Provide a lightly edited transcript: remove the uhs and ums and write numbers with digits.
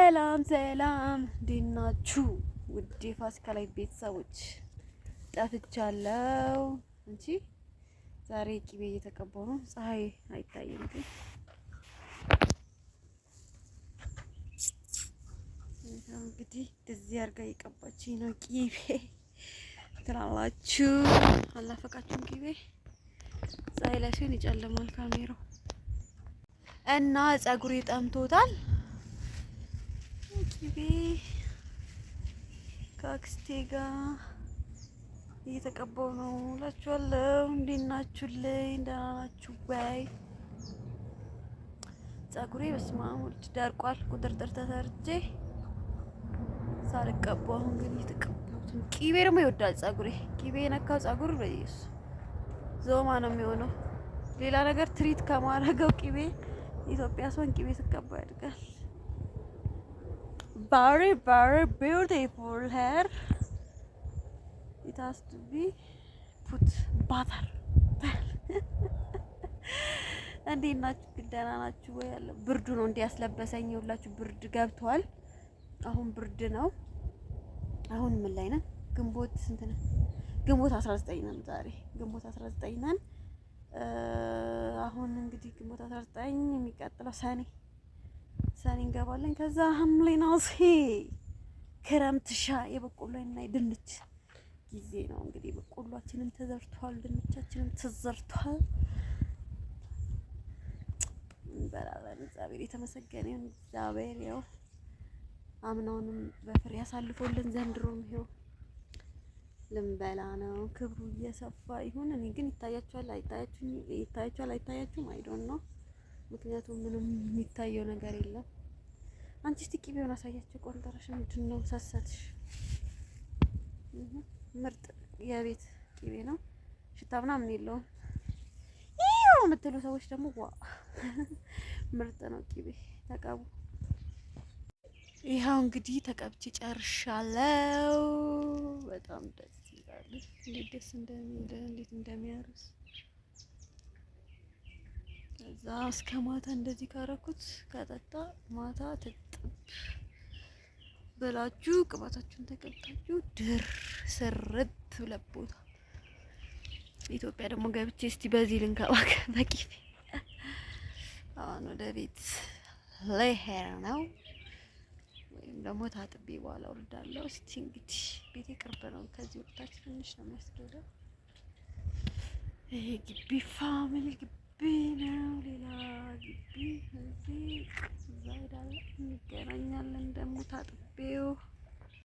ሰላም ሰላም፣ እንዴት ናችሁ? ውድ የፋሲካ ላይ ቤተሰቦች ጠፍቻለሁ እንጂ ዛሬ ቅቤ እየተቀባሁ ነው። ፀሐይ አይታይም ግን እንግዲህ እዚህ አድርጋ እየቀባችኝ ነው። ቅቤ ትላላችሁ አላፈቃችሁም? ቅቤ ፀሐይ ላይ ሲሆን ይጨልማል ካሜራው እና ፀጉሬ ጠምቶታል። ቅቤ ከአክስቴ ጋር እየተቀባው ነው እላችኋለሁ። እንዴት ናችሁልኝ? ደህና ናችሁ ወይ? ፀጉሬ በስመ አብ ወልድ ደርቋል። ቁጥርጥር ተሰርቼ ሳልቀባው አሁን ግን እየተቀባሁት ነው። ቅቤ ደግሞ ይወዳል ፀጉሬ። ቅቤ የነካው ፀጉር በኢየሱስ ዞማ ነው የሚሆነው። ሌላ ነገር ትሪት ከማረገው ቅቤ ኢትዮጵያ ሰውን ቅቤ ስቀባ ያድጋል። very very beautiful hair, it has to be put butter. እንዴት ናችሁ? ደህና ናችሁ ወይ? ያለ ብርዱ ነው እንዴ ያስለበሰኝ። ይኸውላችሁ ብርድ ገብቷል። አሁን ብርድ ነው። አሁን ምን ላይ ነን? ግንቦት ስንት ነን? ግንቦት 19 ነን። ዛሬ ግንቦት 19 ነን። አሁን እንግዲህ ግንቦት 19 የሚቀጥለው ሰኔ እንገባለን። ከዛ ሐምሌ ነሐሴ ክረምት የበቆሎና የድንች ጊዜ ነው። እንግዲህ በቆሏችንን ተዘርቷል፣ ድንቻችንን ተዘርቷል። እንበላለን። እግዚአብሔር የተመሰገነ ይሁን። እግዚአብሔር ያው አምናውንም በፍሬ ያሳልፎልን ዘንድሮም ይኸው ልንበላ ነው። ክብሩ እየሰፋ ይሁን። እኔ ግን ይታያችኋል አይታያችሁም? አይ ዶንት ኖ። ምክንያቱም ምንም የሚታየው ነገር የለም። አንቺ እስቲ ቅቤውን አሳያችሁ። ቆንጠረሽ ምንድን ነው ሰሰትሽ? ምርጥ የቤት ቅቤ ነው። ሽታ ምናምን የለውም። ይሄው የምትሉ ሰዎች ደግሞ ዋ ምርጥ ነው ቅቤ። ተቀቡ። ይሄው እንግዲህ ተቀብቼ ጨርሻለሁ። በጣም ደስ ይላል። እንዴት ደስ እንደሚል እንዴት እንደሚያርስ ከዛ እስከ ማታ እንደዚህ ካረኩት ከጠጣ ማታ ትጥብ ብላችሁ ቅባታችሁን ተቀብታችሁ ድር ስርት ብለቦታ። ኢትዮጵያ ደግሞ ገብቼ እስቲ በዚህ ልንከባከብ በቂቤ። አሁን ወደ ቤት ልሄድ ነው፣ ወይም ደግሞ ታጥቤ በኋላ ወርዳለሁ። እስቲ እንግዲህ ቤቴ ቅርብ ነው፣ ከዚህ ወጣች ትንሽ ነው የሚያስኬደው። ይሄ ግቢ ፋሚሊ ግቢ ነው። ሌላ ግቢ እዚህ እዛ ሄዳለን፣ እንገናኛለን። ደግሞ ታጥቤው